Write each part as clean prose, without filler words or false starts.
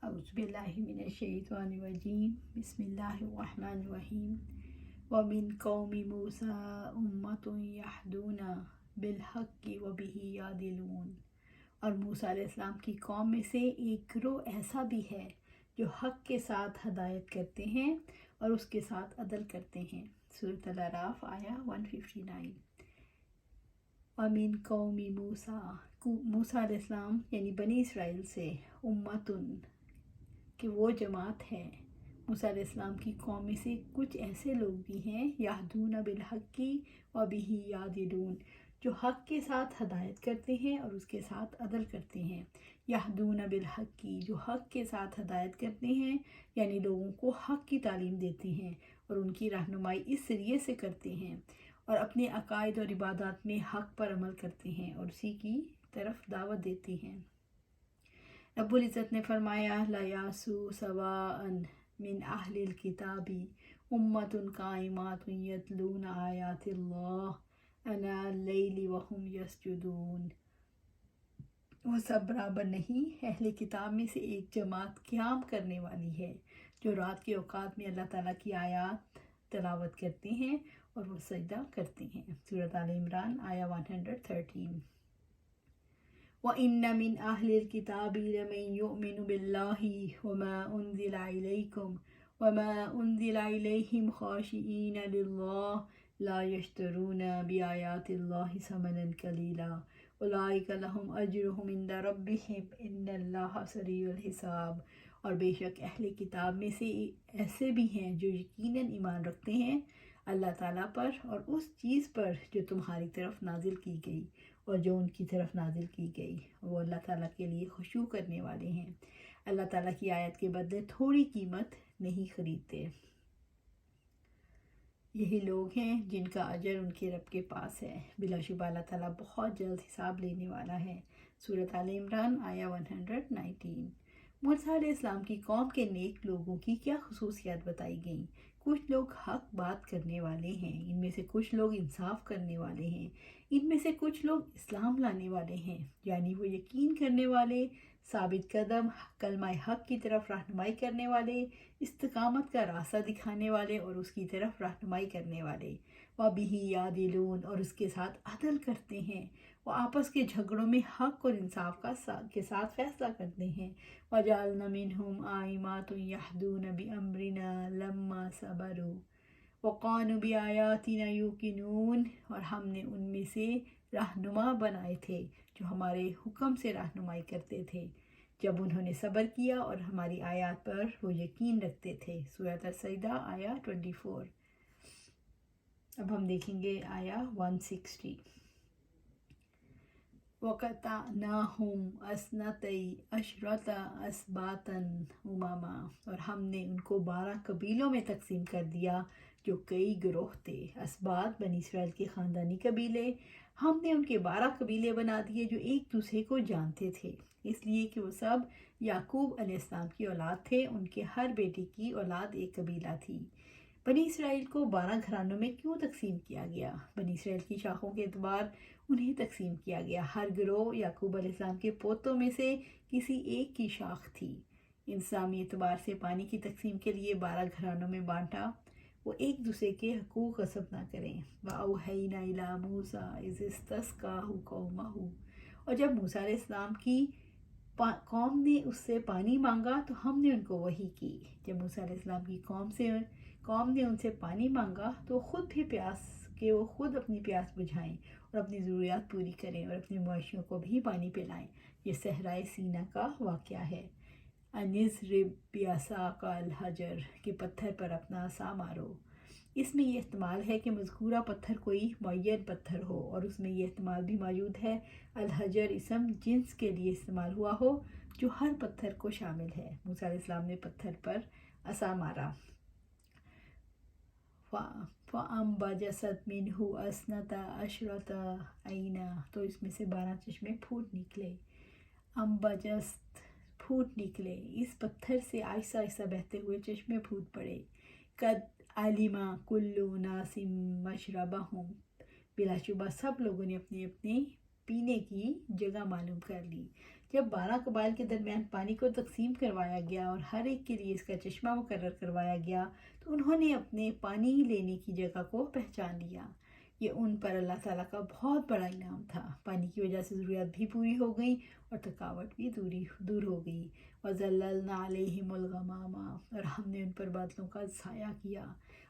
أعوذ بالله من الشيطان الرجيم بسم الله الرحمن الرحیم ومن قوم موسیٰ أمة يهدون بالحق وبه يعدلون۔ اور موسیٰ علیہ السلام کی قوم میں سے ایک گروہ ایسا بھی ہے جو حق کے ساتھ ہدایت کرتے ہیں اور اس کے ساتھ عدل کرتے ہیں۔ سورۃ الاعراف آیا 159۔ ومن قوم موسیٰ، موسیٰ علیہ السلام یعنی بنی اسرائیل سے، امتن کہ وہ جماعت ہے، موسیٰ علیہ السلام کی قوم میں سے کچھ ایسے لوگ بھی ہیں، یہدون بالحق وبہ یعدلون، جو حق کے ساتھ ہدایت کرتے ہیں اور اس کے ساتھ عدل کرتے ہیں۔ یہدون بالحق، جو حق کے ساتھ ہدایت کرتے ہیں یعنی لوگوں کو حق کی تعلیم دیتے ہیں اور ان کی رہنمائی اس ذریعے سے کرتے ہیں اور اپنے عقائد اور عبادات میں حق پر عمل کرتے ہیں اور اسی کی طرف دعوت دیتے ہیں۔ رب العزت نے فرمایا لَيَاسُوا سَوَاءً مِّنْ أَهْلِ الْكِتَابِ أُمَّةٌ قَائِمَةٌ يَتْلُونَ آيَاتِ اللَّهِ آنَاءَ اللَّيْلِ وَهُمْ يَسْجُدُونَ۔ وہ سب برابر نہیں، اہل کتاب میں سے ایک جماعت قیام کرنے والی ہے جو رات کے اوقات میں اللہ تعالیٰ کی آیات تلاوت کرتے ہیں اور وہ سجدہ کرتے ہیں۔ سورۃ آل عمران آیا 113۔ وَإِنَّ مِنْ أَهْلِ الْكِتَابِ لَمَن يُؤْمِنُ بِاللَّهِ وَمَا أُنزِلَ إِلَيْكُمْ وَمَا أُنزِلَ إِلَيْهِمْ خَاشِعِينَ لِلَّهِ لَا يَشْتَرُونَ بِآيَاتِ اللَّهِ ثَمَنًا قَلِيلًا أُولَٰئِكَ لَهُمْ أَجْرُهُمْ عِندَ رَبِّهِمْ إِنَّ اللَّهَ سَرِيعُ الْحِسَابِ۔ اور بے شک اہل کتاب میں سے ایسے بھی ہیں جو یقیناً ایمان رکھتے ہیں اللہ تعالیٰ پر اور اس چیز پر جو تمہاری طرف نازل کی گئی اور جو ان کی طرف نازل کی گئی، وہ اللہ تعالیٰ کے لیے خشوع کرنے والے ہیں، اللہ تعالیٰ کی آیت کے بدلے تھوڑی قیمت نہیں خریدتے۔ یہی لوگ ہیں جن کا اجر ان کے رب کے پاس ہے، بلا شبہ اللہ تعالیٰ بہت جلد حساب لینے والا ہے۔ سورۃ آل عمران آیا 119۔ موسیٰ علیہ السلام کی قوم کے نیک لوگوں کی کیا خصوصیات بتائی گئیں؟ کچھ لوگ حق بات کرنے والے ہیں، ان میں سے کچھ لوگ انصاف کرنے والے ہیں، ان میں سے کچھ لوگ اسلام لانے والے ہیں، یعنی وہ یقین کرنے والے، ثابت قدم، کلمہ حق کی طرف رہنمائی کرنے والے، استقامت کا راستہ دکھانے والے اور اس کی طرف رہنمائی کرنے والے۔ وَبِهِ يَعْدِلُونَ، اور اس کے ساتھ عدل کرتے ہیں، وہ آپس کے جھگڑوں میں حق اور انصاف کے ساتھ فیصلہ کرتے ہیں۔ وَجَعَلْنَا مِنْهُمْ أَئِمَّةً يَهْدُونَ بِأَمْرِنَا لَمَّا صَبَرُوا وَكَانُوا بِآيَاتِنَا يُوقِنُونَ، اور ہم نے ان میں سے رہنما بنائے تھے جو ہمارے حکم سے رہنمائی کرتے تھے جب انہوں نے صبر کیا اور ہماری آیات پر وہ یقین رکھتے تھے۔ سورۃ السجدہ آیا 24۔ اب ہم دیکھیں گے آیا 160۔ وَقَطَعْنَاهُمْ اثْنَتَيْ عَشْرَةَ أَسْبَاطًا أُمَمًا، اور ہم نے ان کو 12 قبیلوں میں تقسیم کر دیا جو کئی گروہ تھے۔ اسباط بنی اسرائیل کے خاندانی قبیلے، ہم نے ان کے 12 قبیلے بنا دیے جو ایک دوسرے کو جانتے تھے، اس لیے کہ وہ سب یعقوب علیہ السلام کی اولاد تھے، ان کے ہر بیٹے کی اولاد ایک قبیلہ تھی۔ بنی اسرائیل کو 12 گھرانوں میں کیوں تقسیم کیا گیا؟ بنی اسرائیل کی شاخوں کے اعتبار انہیں تقسیم کیا گیا۔ ہر گروہ یعقوب علیہ السلام کے پوتوں میں سے کسی ایک کی شاخ تھی۔ انسانی اعتبار سے پانی کی تقسیم کے لیے 12 گھرانوں میں بانٹا، وہ ایک دوسرے کے حقوق غصب نہ کریں۔ وَأَوْحَيْنَا إِلَىٰ مُوسَىٰ إِذِ اسْتَسْقَاهُ قَوْمَهُ، اور جب موسیٰ علیہ السلام کی قوم نے اس سے پانی مانگا تو ہم نے ان کو وحی کی۔ جب موسیٰ علیہ السلام کی قوم نے ان سے پانی مانگا تو خود بھی پیاس کہ وہ خود اپنی پیاس بجھائیں اور اپنی ضروریات پوری کریں اور اپنے مویشیوں کو بھی پانی پلائیں۔ یہ صحرائے سینا کا واقعہ ہے۔ اَنِضْرِب بِعَصَاكَ الْحَجَرَ، کہ پتھر پر اپنا عصا مارو۔ اس میں یہ احتمال ہے کہ مذکورہ پتھر کوئی معین پتھر ہو، اور اس میں یہ احتمال بھی موجود ہے الحجر اسم جنس کے لیے استعمال ہوا ہو جو ہر پتھر کو شامل ہے۔ موسیٰ علیہ السلام نے پتھر پر عصا مارا۔ فَأَنبَجَسَتْ مِنْهُ اثْنَتَا عَشْرَةَ عَيْنًا، تو اس میں سے 12 چشمے پھوٹ نکلے۔ انبجست، پھوٹ نکلے، اس پتھر سے آہستہ آہستہ بہتے ہوئے چشمے پھوٹ پڑے۔ قَدْ عَلِمَ كُلُّ أُنَاسٍ مَّشْرَبَهُمْ، بلا شبہ سب لوگوں نے اپنے اپنے پینے کی جگہ معلوم کر لی۔ جب 12 قبائل کے درمیان پانی کو تقسیم کروایا گیا اور ہر ایک کے لیے اس کا چشمہ مقرر کروایا گیا تو انہوں نے اپنے پانی لینے کی جگہ کو پہچان لیا۔ یہ ان پر اللہ تعالیٰ کا بہت بڑا انعام تھا۔ پانی کی وجہ سے ضروریات بھی پوری ہو گئی اور تھکاوٹ بھی دور ہو گئی۔ وَظَلَّلْنَا عَلَيْهِمُ الْغَمَامَ، اور ہم نے ان پر بادلوں کا سایہ کیا۔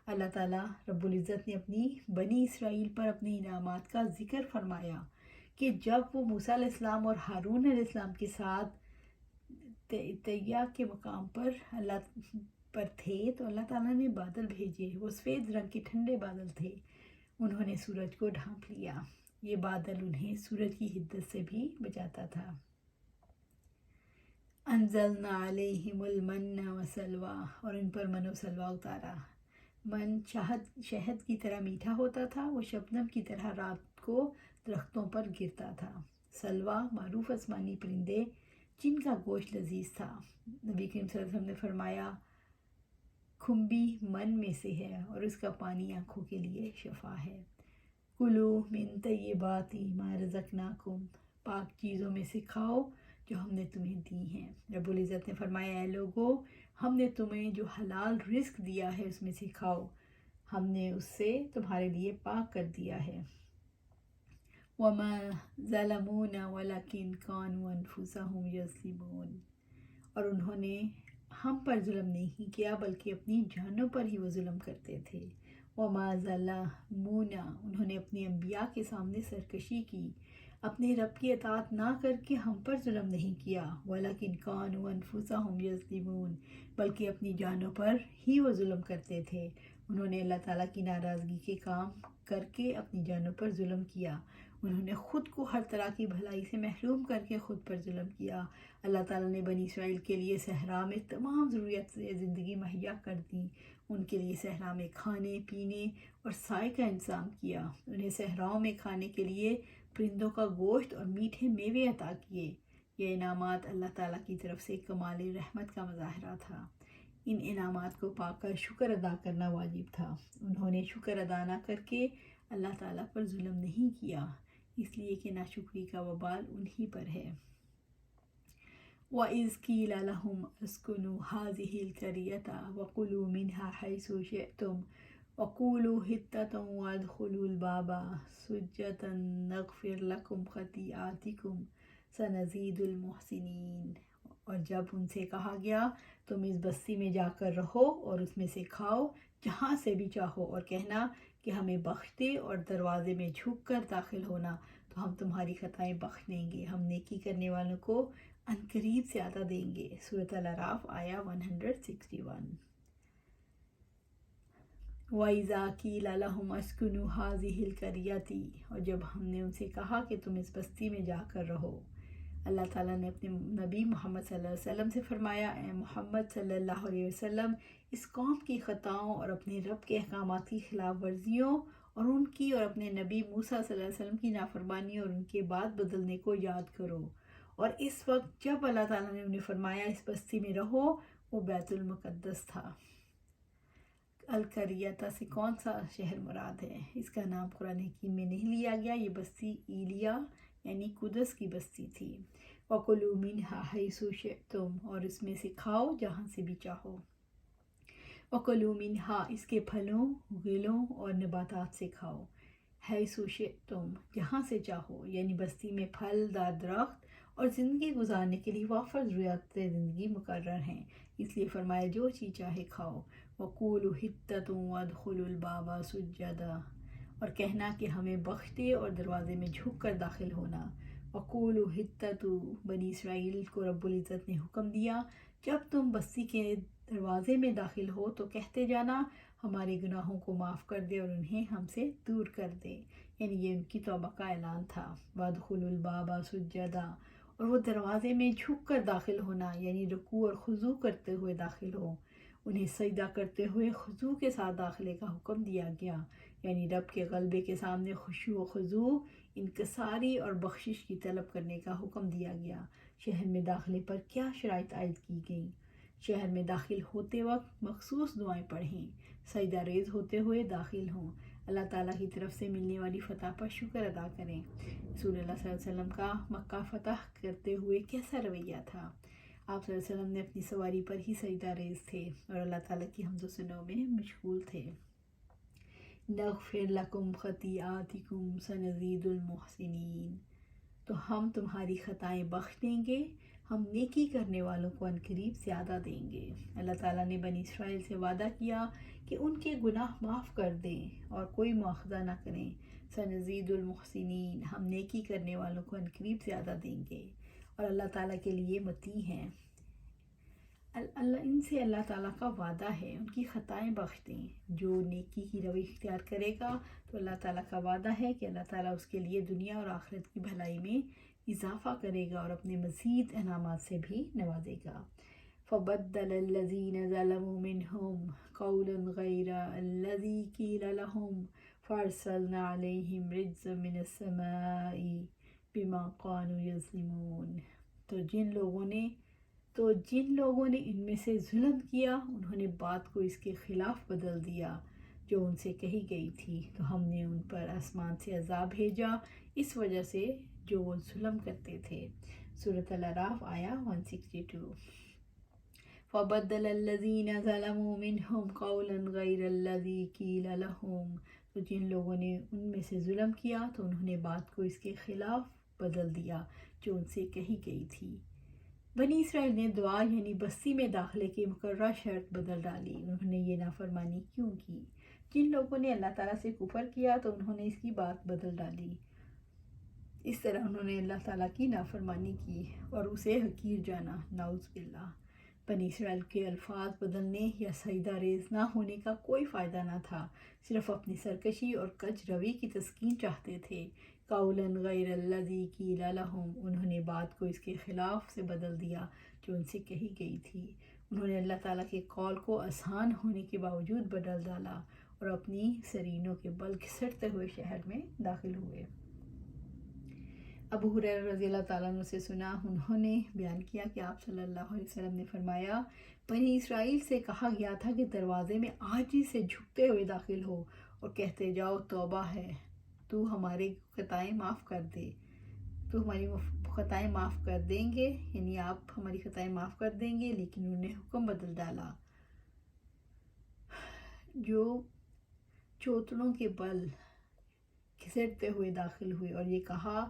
اللہ تعالیٰ رب العزت نے اپنی بنی اسرائیل پر اپنے انعامات کا ذکر فرمایا کہ جب وہ موسیٰ علیہ السلام اور ہارون علیہ السلام کے ساتھ طیہ کے مقام پر اللہ پر تھے تو اللہ تعالیٰ نے بادل بھیجے۔ وہ سفید رنگ کے ٹھنڈے بادل تھے، انہوں نے سورج کو ڈھانپ لیا۔ یہ بادل انہیں سورج کی حدت سے بھی بچاتا تھا۔ انزلنا علیہم المن وسلویٰ، اور ان پر من و سلویٰ اتارا۔ من شہد کی طرح میٹھا ہوتا تھا، وہ شبنم کی طرح رات کو درختوں پر گرتا تھا۔ سلویٰ معروف آسمانی پرندے جن کا گوشت لذیذ تھا۔ نبی کریم صلی اللہ علیہ وسلم نے فرمایا کھمبی من میں سے ہے اور اس کا پانی آنکھوں کے لیے شفا ہے۔ کلو من طیبات ما رزقناکم، پاک چیزوں میں سے کھاؤ جو ہم نے تمہیں دی ہیں۔ رب العزت نے فرمایا اے لوگو، ہم نے تمہیں جو حلال رزق دیا ہے اس میں سے کھاؤ، ہم نے اس سے تمہارے لیے پاک کر دیا ہے۔ وما ظلمونا ولکن كانوا انفسهم یظلمون، اور انہوں نے ہم پر ظلم نہیں کیا بلکہ اپنی جانوں پر ہی وہ ظلم کرتے تھے۔ وما ظلمونا، انہوں نے اپنے انبیاء کے سامنے سرکشی کی، اپنے رب کی اطاعت نہ کر کے ہم پر ظلم نہیں کیا۔ وَلَكِنْ كَانُوا أَنفُسَهُمْ يَظْلِمُونَ، بلکہ اپنی جانوں پر ہی وہ ظلم کرتے تھے۔ انہوں نے اللہ تعالیٰ کی ناراضگی کے کام کر کے اپنی جانوں پر ظلم کیا۔ انہوں نے خود کو ہر طرح کی بھلائی سے محروم کر کے خود پر ظلم کیا۔ اللہ تعالیٰ نے بنی اسرائیل کے لیے صحرا میں تمام ضروریات سے زندگی مہیا کر دی۔ ان کے لیے صحرا میں کھانے پینے اور سائے کا انتظام کیا۔ انہیں صحراؤں میں کھانے کے لیے پرندوں کا گوشت اور میٹھے میوے عطا کیے۔ یہ انعامات اللہ تعالیٰ کی طرف سے کمال رحمت کا مظاہرہ تھا۔ ان انعامات کو پا کر شکر ادا کرنا واجب تھا۔ انہوں نے شکر ادا نہ کر کے اللہ تعالیٰ پر ظلم نہیں کیا، اس لیے کہ ناشکری کا وبال انہی پر ہے۔ وَإِذْ قِيلَ لَهُمْ اسْكُنُوا هَٰذِهِ الْقَرْيَةَ وَكُلُوا مِنْهَا حَيْثُ شِئْتُمْ وَقُولُوا حِطَّةٌ وَادْخُلُوا الْبَابَ سُجَّدًا نَغْفِرْ لَكُمْ خَطِیئَاتِکُمْ سَنَزِیدُ الْمُحْسِنِینَ، اور جب ان سے کہا گیا تم اس بستی میں جا کر رہو اور اس میں سے کھاؤ جہاں سے بھی چاہو، اور کہنا کہ ہمیں بخش دے اور دروازے میں جھک کر داخل ہونا تو ہم تمہاری خطائیں بخش دیں گے، ہم نیکی کرنے والوں کو عنقریب زیادہ دیں گے۔ سورۃ الاعراف آیہ 161۔ وَإِذَا قِيلَ لَهُمْ اسْكُنُوا هَٰذِهِ الْقَرْيَةِ، اور جب ہم نے ان سے کہا کہ تم اس بستی میں جا کر رہو، اللہ تعالیٰ نے اپنے نبی محمد صلی اللہ علیہ وسلم سے فرمایا اے محمد صلی اللہ علیہ وسلم، اس قوم کی خطاؤں اور اپنے رب کے احکامات کی خلاف ورزیوں اور ان کی اور اپنے نبی موسیٰ صلی اللہ علیہ وسلم کی نافرمانی اور ان کے بعد بدلنے کو یاد کرو۔ اور اس وقت جب اللہ تعالیٰ نے انہیں فرمایا اس بستی میں رہو، وہ بیت المقدس تھا۔ القریۃ سے کون سا شہر مراد ہے؟ اس کا نام قرآن حکیم میں نہیں لیا گیا، یہ بستی ایلیا یعنی قدس کی بستی تھی۔ وَكُلُوا مِنْهَا حَيْثُ شِئْتُمْ، اور اس میں سے کھاؤ جہاں سے بھی چاہو۔ وَكُلُوا مِنْهَا، اس کے پھلوں غلوں اور نباتات سے کھاؤ۔ حَيْثُ شِئْتُمْ، جہاں سے چاہو، یعنی بستی میں پھل دار درخت اور زندگی گزارنے کے لیے وافر ضروریات زندگی مقرر ہیں، اس لیے فرمایا جو چیز چاہے کھاؤ۔ وَقُولُوا حِطَّةٌ وَادْخُلُوا الْبَابَ سُجَّدًا، اور کہنا کہ ہمیں بخش دے اور دروازے میں جھک کر داخل ہونا۔ وَقُولُوا حِطَّةٌ، بنی اسرائیل کو رب العزت نے حکم دیا جب تم بستی کے دروازے میں داخل ہو تو کہتے جانا ہمارے گناہوں کو معاف کر دے اور انہیں ہم سے دور کر دے، یعنی یہ ان کی توبہ کا اعلان تھا۔ وَادْخُلُوا الْبَابَ سُجَّدًا، اور وہ دروازے میں جھک کر داخل ہونا یعنی رکوع اور خضوع کرتے ہوئے داخل ہو۔ انہیں سجدہ کرتے ہوئے خضوع کے ساتھ داخلے کا حکم دیا گیا، یعنی رب کے غلبے کے سامنے خشوع و خضوع، انکساری اور بخشش کی طلب کرنے کا حکم دیا گیا۔ شہر میں داخلے پر کیا شرائط عائد کی گئیں؟ شہر میں داخل ہوتے وقت مخصوص دعائیں پڑھیں، سجدہ ریز ہوتے ہوئے داخل ہوں، اللہ تعالیٰ کی طرف سے ملنے والی فتح پر شکر ادا کریں۔ رسول اللہ صلی اللہ علیہ وسلم کا مکہ فتح کرتے ہوئے کیسا رویہ تھا؟ آپ صلی اللہ علیہ وسلم نے اپنی سواری پر ہی سجدہ ریز تھے اور اللہ تعالیٰ کی حمد و ثنا میں مشغول تھے۔ نغفر لکم خطیئاتکم سنزید المحسنین، تو ہم تمہاری خطائیں بخش دیں گے، ہم نیکی کرنے والوں کو عنقریب زیادہ دیں گے۔ اللہ تعالیٰ نے بنی اسرائیل سے وعدہ کیا کہ ان کے گناہ معاف کر دیں اور کوئی مواخذہ نہ کریں۔ سنزید المحسنین، ہم نیکی کرنے والوں کو عنقریب زیادہ دیں گے، اور اللہ تعالیٰ کے لیے متی ہیں۔ ان سے اللہ تعالیٰ کا وعدہ ہے ان کی خطائیں بخش دیں۔ جو نیکی کی روی اختیار کرے گا تو اللہ تعالیٰ کا وعدہ ہے کہ اللہ تعالیٰ اس کے لیے دنیا اور آخرت کی بھلائی میں اضافہ کرے گا اور اپنے مزید انعامات سے بھی نوازے گا۔ فَبَدَّلَ الَّذِينَ ظَلَمُوا مِنْهُمْ قَوْلًا غَيْرَ الَّذِي قِيلَ لَهُمْ فَأَرْسَلْنَا عَلَيْهِمْ رِجْزًا مِنَ السَّمَاءِ بِمَا كَانُوا يَظْلِمُونَ، تو جن لوگوں نے ان میں سے ظلم کیا انہوں نے بات کو اس کے خلاف بدل دیا جو ان سے کہی گئی تھی، تو ہم نے ان پر آسمان سے عذاب بھیجا اس وجہ سے جو وہ ظلم کرتے تھے۔ سورۃ الاعراف آیا 162۔ فَبَدَّلَ الَّذِينَ ظَلَمُوا مِنْهُمْ قَوْلًا غَيْرَ الَّذِي قِيلَ لَهُمْ، تو جن لوگوں نے ان میں سے ظلم کیا تو انہوں نے بات کو اس کے خلاف بدل دیا جو ان سے کہی گئی تھی۔ بنی اسرائیل نے دعا یعنی بستی میں داخلے کی مقررہ شرط بدل ڈالی۔ انہوں نے یہ نافرمانی کیوں کی؟ جن لوگوں نے اللہ تعالیٰ سے کفر کیا تو انہوں نے اس کی بات بدل ڈالی، اس طرح انہوں نے اللہ تعالیٰ کی نافرمانی کی اور اسے حقیر جانا، نعوذ باللہ۔ بنی اسرائیل کے الفاظ بدلنے یا سجدہ ریز نہ ہونے کا کوئی فائدہ نہ تھا، صرف اپنی سرکشی اور کج روی کی تسکین چاہتے تھے۔ قَوْلًا غَيْرَ الَّذِي قِيلَ لَهُمْ، انہوں نے بات کو اس کے خلاف سے بدل دیا جو ان سے کہی گئی تھی۔ انہوں نے اللہ تعالیٰ کے قول کو آسان ہونے کے باوجود بدل ڈالا اور اپنی سرینوں کے بل گھسٹتے ہوئے شہر میں داخل ہوئے۔ ابو ہریرہ رضی اللہ تعالیٰ عنہ سے سنا، انہوں نے بیان کیا کہ آپ صلی اللہ علیہ وسلم نے فرمایا، بنی اسرائیل سے کہا گیا تھا کہ دروازے میں عاجزی سے جھکتے ہوئے داخل ہو اور کہتے جاؤ توبہ ہے، تو ہماری خطائیں معاف کر دے، تو ہماری خطائیں معاف کر دیں گے، یعنی آپ ہماری خطائیں معاف کر دیں گے۔ لیکن انہوں نے حکم بدل ڈالا، جو چوتڑوں کے بل گھسٹتے ہوئے داخل ہوئے اور یہ کہا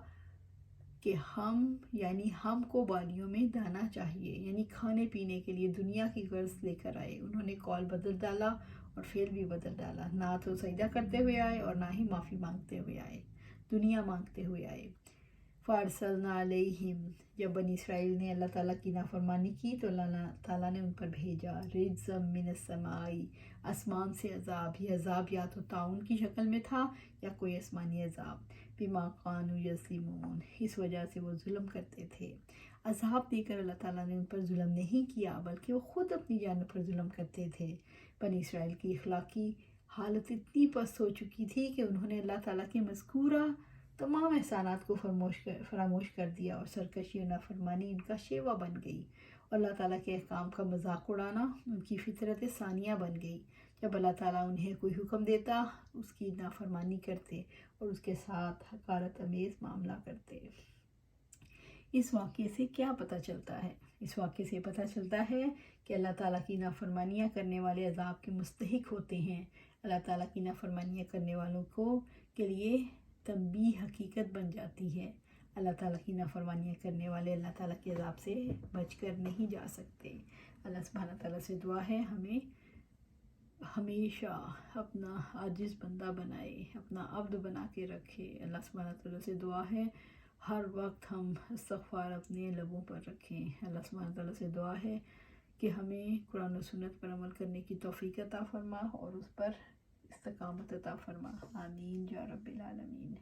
کہ ہم کو بالیوں میں دانا چاہیے، یعنی کھانے پینے کے لیے دنیا کی غرض لے کر آئے۔ انہوں نے قول بدل ڈالا اور فعل بھی بدل ڈالا، نہ تو سجدہ کرتے ہوئے آئے اور نہ ہی معافی مانگتے ہوئے آئے، دنیا مانگتے ہوئے آئے۔ فَأَرْسَلْنَا عَلَيْهِمْ، جب بنی اسرائیل نے اللہ تعالیٰ کی نافرمانی کی تو اللہ تعالیٰ نے ان پر بھیجا رِجْزًا مِنَ السَّمَاءِ، آسمان سے عذاب۔ یہ عذاب یا تو طاعون کی شکل میں تھا یا کوئی آسمانی عذاب، بِمَا كَانُوا يَظْلِمُونَ، اس وجہ سے وہ ظلم کرتے تھے۔ عذاب دے کر اللہ تعالیٰ نے ان پر ظلم نہیں کیا بلکہ وہ خود اپنی جانوں پر ظلم کرتے تھے۔ بنی اسرائیل کی اخلاقی حالت اتنی پست ہو چکی تھی کہ انہوں نے اللہ تعالیٰ کے مذکورہ تمام احسانات کو فراموش کر دیا اور سرکشی و نافرمانی ان کا شیوا بن گئی، اور اللہ تعالیٰ کے احکام کا مذاق اڑانا ان کی فطرت ثانیہ بن گئی۔ جب اللہ تعالیٰ انہیں کوئی حکم دیتا اس کی نافرمانی کرتے اور اس کے ساتھ حقارت امیز معاملہ کرتے۔ اس واقعے سے کیا پتہ چلتا ہے؟ اس واقعے سے پتہ چلتا ہے کہ اللہ تعالیٰ کی نافرمانیاں کرنے والے عذاب کے مستحق ہوتے ہیں۔ اللہ تعالیٰ کی نافرمانیاں کرنے والوں کے لیے تنبیہ حقیقت بن جاتی ہے۔ اللہ تعالیٰ کی نافرمانیاں کرنے والے اللہ تعالیٰ کے عذاب سے بچ کر نہیں جا سکتے۔ اللہ سبحانہ تعالیٰ سے دعا ہے ہمیں ہمیشہ اپنا عاجز بندہ بنائے، اپنا عبد بنا کے رکھے۔ اللہ سبحانہ تعالیٰ سے دعا ہے ہر وقت ہم استغفار اپنے لبوں پر رکھیں۔ اللہ سبحانہ تعالیٰ سے دعا ہے کہ ہمیں قرآن و سنت پر عمل کرنے کی توفیق عطا فرما اور اس پر استقامت عطا فرما، آمین یا رب العالمین۔